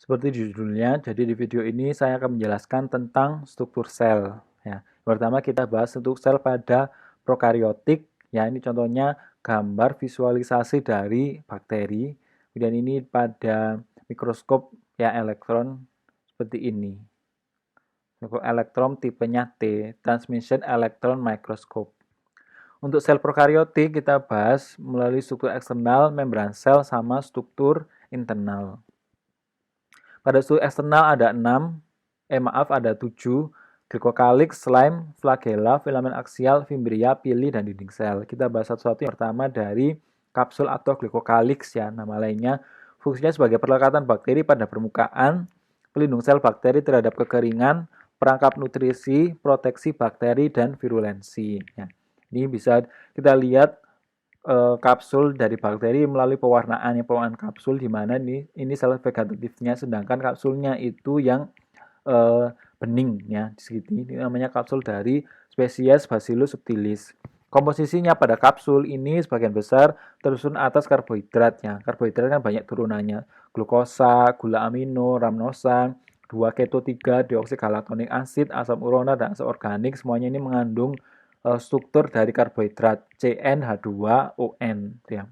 Seperti judulnya, jadi di video ini saya akan menjelaskan tentang struktur sel. Ya, pertama kita bahas struktur sel pada prokaryotik. Ya, ini contohnya gambar visualisasi dari bakteri. Kemudian ini pada mikroskop ya elektron seperti ini. Mikroskop elektron tipenya T, transmission electron microscope. Untuk sel prokaryotik kita bahas melalui struktur eksternal membran sel sama struktur internal. Pada struktur eksternal ada 6, ada 7, glikokalix, slime, flagella, filamen aksial, fimbria, pili, dan dinding sel. Kita bahas satu-satu. Yang pertama dari kapsul atau glikokalix ya, nama lainnya. Fungsinya sebagai perlekatan bakteri pada permukaan, pelindung sel bakteri terhadap kekeringan, perangkap nutrisi, proteksi bakteri, dan virulensi. Ya. Ini bisa kita lihat kapsul dari bakteri melalui pewarnaan kapsul di mana ini sel vegetatifnya, sedangkan kapsulnya itu yang bening ya di sini. Ini namanya kapsul dari spesies Bacillus subtilis. Komposisinya pada kapsul ini sebagian besar tersusun atas karbohidratnya. Karbohidrat kan banyak turunannya. Glukosa, gula amino, rhamnosa, 2-keto 3 deoksigalatonik asid, asam urona, dan asam organik. Semuanya ini mengandung struktur dari karbohidrat CnH2ON ya.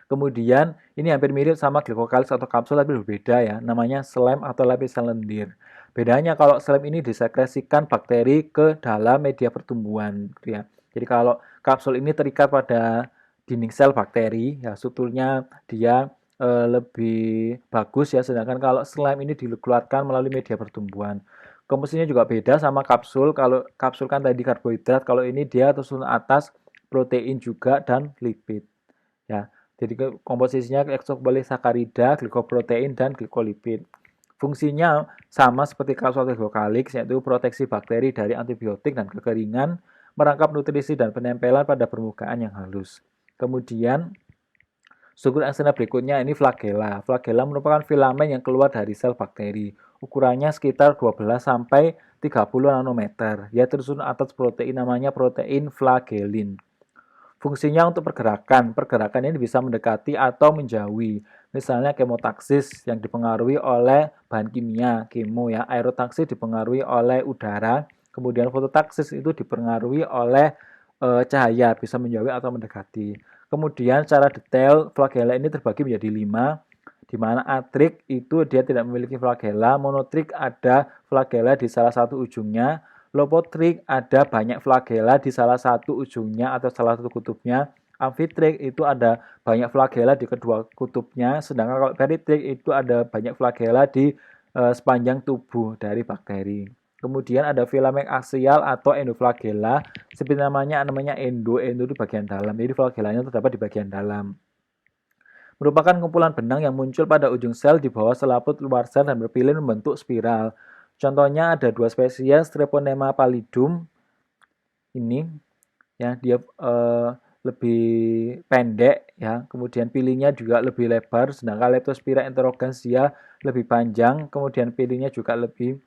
Kemudian ini hampir mirip sama glikokalis atau kapsul tapi berbeda ya, namanya slime atau lapisan lendir. Bedanya kalau slime ini disekresikan bakteri ke dalam media pertumbuhan gitu ya. Jadi kalau kapsul ini terikat pada dinding sel bakteri ya, strukturnya dia lebih bagus ya, sedangkan kalau slime ini dikeluarkan melalui media pertumbuhan. Komposisinya juga beda sama kapsul. Kalau kapsul kan tadi karbohidrat, kalau ini dia tersusun atas protein juga dan lipid ya. Jadi komposisinya eksopolissakarida, glikoprotein, dan glikolipid. Fungsinya sama seperti kapsul glikokalix, yaitu proteksi bakteri dari antibiotik dan kekeringan, merangkap nutrisi dan penempelan pada permukaan yang halus. Kemudian struktur eksternal berikutnya ini flagella. Flagella merupakan filamen yang keluar dari sel bakteri. Ukurannya sekitar 12 sampai 30 nanometer. Dia tersusun atas protein namanya protein flagellin. Fungsinya untuk pergerakan. Pergerakan ini bisa mendekati atau menjauhi. Misalnya kemotaksis yang dipengaruhi oleh bahan kimia, kemo ya. Aerotaksis dipengaruhi oleh udara. Kemudian fototaksis itu dipengaruhi oleh cahaya, bisa menjauhi atau mendekati. Kemudian secara detail flagella ini terbagi menjadi 5, di mana atrik itu dia tidak memiliki flagella, monotrik ada flagella di salah satu ujungnya, lopotrik ada banyak flagella di salah satu ujungnya atau salah satu kutubnya, amfitrik itu ada banyak flagella di kedua kutubnya, sedangkan kalau peritrik itu ada banyak flagella di sepanjang tubuh dari bakteri. Kemudian ada filamen aksial atau endoflagella, seperti namanya endo itu bagian dalam. Jadi flagellanya terdapat di bagian dalam. Merupakan kumpulan benang yang muncul pada ujung sel di bawah selaput luar sel dan berpilin membentuk spiral. Contohnya ada 2 spesies Treponema pallidum ini ya, dia lebih pendek ya, kemudian pilihnya juga lebih lebar, sedangkan Leptospira interrogans dia lebih panjang, kemudian pilihnya juga lebih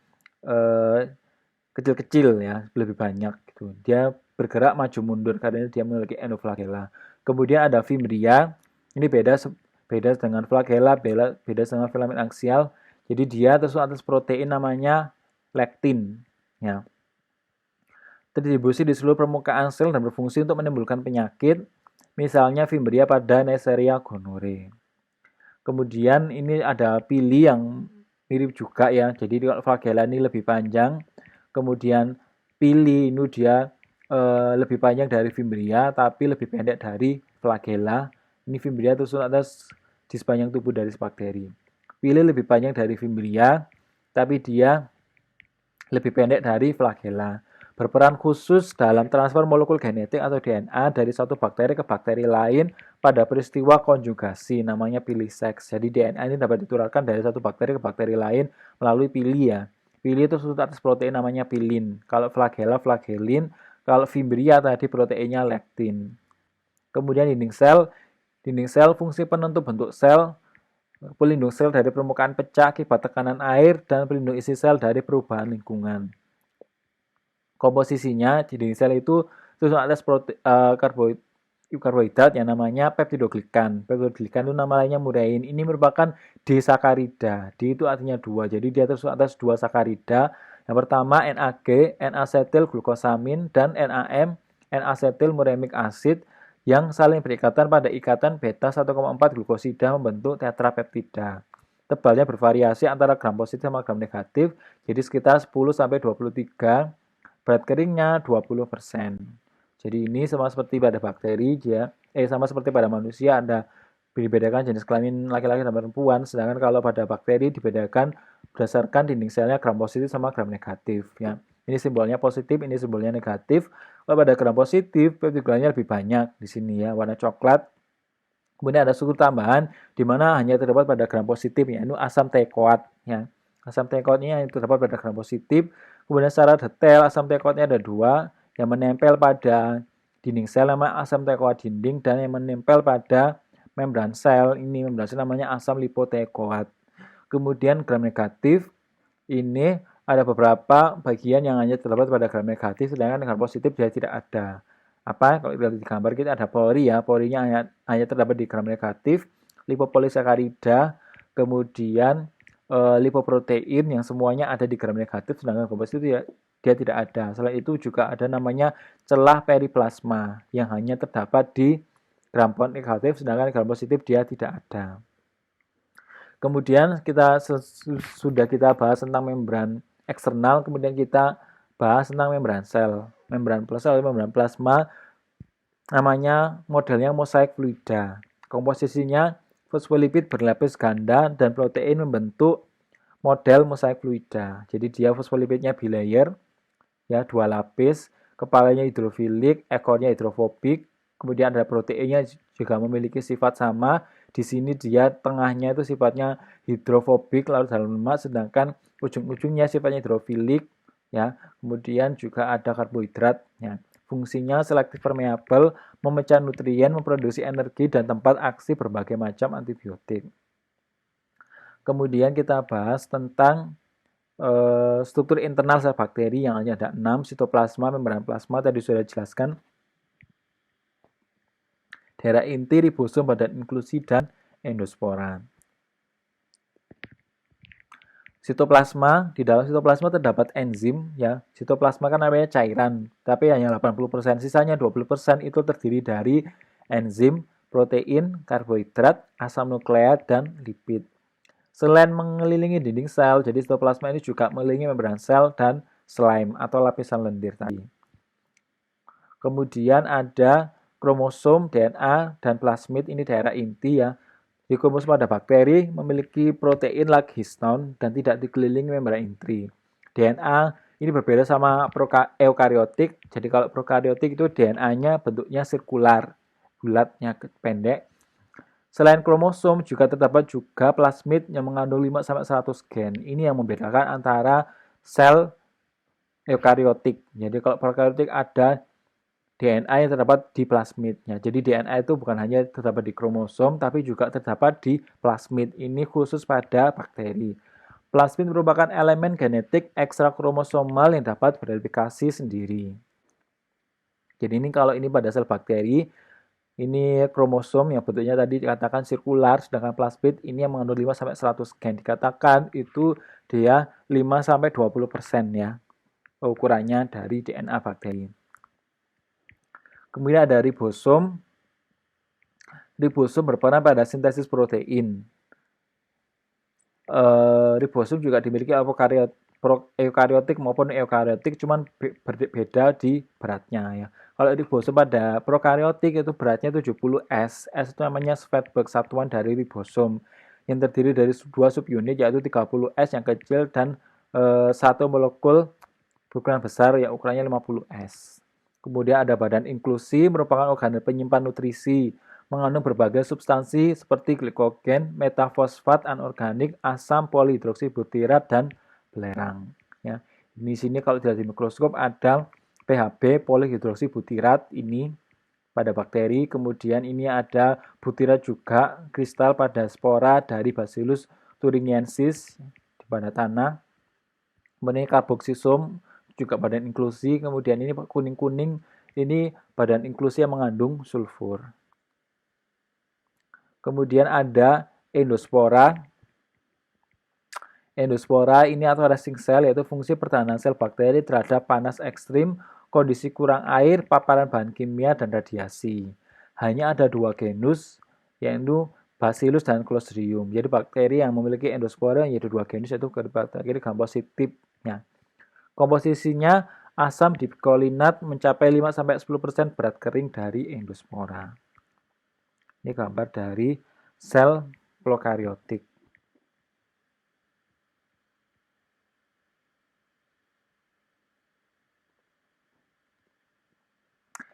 kecil-kecil ya, lebih banyak gitu. Dia bergerak maju mundur karena dia memiliki endoflagella. Kemudian ada fimbria, ini beda dengan flagella, beda dengan filamen aksial. Jadi dia tersusun atas protein namanya lektin ya. Terdistribusi di seluruh permukaan sel dan berfungsi untuk menimbulkan penyakit, misalnya fimbria pada Neisseria gonorrhoeae. Kemudian ini ada pili yang mirip juga ya. Jadi kalau flagella ini lebih panjang, kemudian pili ini dia lebih panjang dari fimbria tapi lebih pendek dari flagella. Ini fimbria tersusun atas di sepanjang tubuh dari bakteri. Pili lebih panjang dari fimbria tapi dia lebih pendek dari flagella. Berperan khusus dalam transfer molekul genetik atau DNA dari satu bakteri ke bakteri lain pada peristiwa konjugasi, namanya piliseks. Jadi DNA ini dapat ditularkan dari satu bakteri ke bakteri lain melalui pili ya. Pili itu tersusun atas protein namanya pilin. Kalau flagella, flagellin. Kalau fimbria tadi proteinnya lektin. Kemudian dinding sel fungsi penentu bentuk sel, pelindung sel dari permukaan pecah akibat tekanan air, dan pelindung isi sel dari perubahan lingkungan. Komposisinya dinding sel itu tersusun atas karbohidrat karbohidrat yang namanya peptidoglikan. Peptidoglikan itu nama lainnya murein. Ini merupakan disakarida. Di itu artinya dua. Jadi dia tersusun atas dua sakarida. Yang pertama NAG, N-asetil glukosamin, dan NAM, N-asetil muremic acid yang saling berikatan pada ikatan beta 1,4 glukosida membentuk tetrapeptida. Tebalnya bervariasi antara gram positif sama gram negatif, jadi sekitar 10 sampai 23. Berat keringnya 20%. Jadi ini sama seperti pada bakteri dia sama seperti pada manusia ada dibedakan jenis kelamin laki-laki dan perempuan, sedangkan kalau pada bakteri dibedakan berdasarkan dinding selnya gram positif sama gram negatif ya. Ini simbolnya positif, ini simbolnya negatif. Kalau pada gram positif, peptidoglykannya lebih banyak di sini ya, warna coklat. Kemudian ada struktur tambahan di mana hanya terdapat pada gram positif ya, itu asam teikoat ya. Asam teikoatnya yang terdapat pada gram positif. Kemudian secara detail asam teikoatnya ada dua, yang menempel pada dinding sel namanya asam teikoat dinding dan yang menempel pada membran sel ini membran sel namanya asam lipoteikoat. Kemudian gram negatif ini ada beberapa bagian yang hanya terdapat pada gram negatif, sedangkan gram positif dia tidak ada. Apa? Kalau kita lihat di gambar kita ada pori ya, porinya hanya terdapat di gram negatif, lipopolisakarida, kemudian lipoprotein yang semuanya ada di gram negatif, sedangkan gram positif dia tidak ada. Selain itu juga ada namanya celah periplasma yang hanya terdapat di gram negatif, sedangkan gram positif dia tidak ada. Kemudian sudah kita bahas tentang membran eksternal, kemudian kita bahas tentang membran sel. Membran sel atau membran plasma namanya modelnya mosaik fluida. Komposisinya fosfolipid berlapis ganda dan protein membentuk model mosaik fluida. Jadi dia fosfolipidnya bilayer ya, dua lapis, kepalanya hidrofilik, ekornya hidrofobik, kemudian ada proteinnya juga memiliki sifat sama. Di sini dia tengahnya itu sifatnya hidrofobik lalu dalam lemak, sedangkan ujung-ujungnya sifatnya hidrofilik ya. Kemudian juga ada karbohidrat ya. Fungsinya selektif permeabel, memecah nutrien, memproduksi energi dan tempat aksi berbagai macam antibiotik. Kemudian kita bahas tentang struktur internal sel bakteri yang hanya ada 6, sitoplasma, membran plasma tadi sudah dijelaskan, daerah inti, ribosom, badan inklusi, dan endospora. Sitoplasma, di dalam sitoplasma terdapat enzim ya. Sitoplasma kan namanya cairan, tapi hanya 80%, sisanya 20% itu terdiri dari enzim, protein, karbohidrat, asam nukleat, dan lipid. Selain mengelilingi dinding sel, jadi sitoplasma ini juga mengelilingi membran sel dan slime atau lapisan lendir tadi. Kemudian ada kromosom, DNA, dan plasmid, ini daerah inti ya. Di kromosom pada bakteri memiliki protein like histone dan tidak dikelilingi membran inti. DNA ini berbeda sama eukariotik. Jadi kalau prokariotik itu DNA-nya bentuknya sirkular, bulatnya pendek. Selain kromosom juga terdapat juga plasmid yang mengandung 5-100 gen. Ini yang membedakan antara sel eukariotik. Jadi kalau prokariotik ada DNA yang terdapat di plasmidnya. Jadi DNA itu bukan hanya terdapat di kromosom, tapi juga terdapat di plasmid. Ini khusus pada bakteri. Plasmid merupakan elemen genetik ekstra kromosomal yang dapat bereplikasi sendiri. Jadi ini kalau ini pada sel bakteri, ini kromosom yang bentuknya tadi dikatakan sirkular, sedangkan plasmid ini yang mengandung 5-100 gen. Dikatakan itu dia 5-20% ya ukurannya dari DNA bakteri. Kemudian ada ribosom. Ribosom berperan pada sintesis protein. Ribosom juga dimiliki eukariotik maupun eukariotik, cuman berbeda di beratnya ya. Kalau ribosom pada prokariotik itu beratnya 70 S. S itu namanya Svedberg, satuan dari ribosom yang terdiri dari dua subunit yaitu 30 S yang kecil dan satu molekul berukuran besar yang ukurannya 50 S. Kemudian ada badan inklusi, merupakan organel penyimpan nutrisi, mengandung berbagai substansi seperti glikogen, metafosfat anorganik, asam polihidroksibutirat, dan belerang. Ya. Di sini kalau dilihat di mikroskop ada PHB polihidroksibutirat ini pada bakteri, kemudian ini ada butirat juga, kristal pada spora dari Bacillus thuringiensis pada tanah. Kemudian karboksisom juga badan inklusi, kemudian ini kuning-kuning Ini badan inklusi yang mengandung sulfur. Kemudian ada endospora. Endospora ini atau resting cell yaitu fungsi pertahanan sel bakteri terhadap panas ekstrim, kondisi kurang air, paparan bahan kimia, dan radiasi. Hanya ada 2 genus, yaitu Bacillus dan Clostridium. Jadi bakteri yang memiliki endospora yaitu 2 genus, yaitu bakteri gram positifnya. Komposisinya asam dikolinat mencapai 5-10% berat kering dari endospora. Ini gambar dari sel prokaryotik.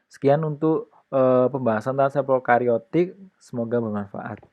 Sekian untuk pembahasan tentang sel prokaryotik. Semoga bermanfaat.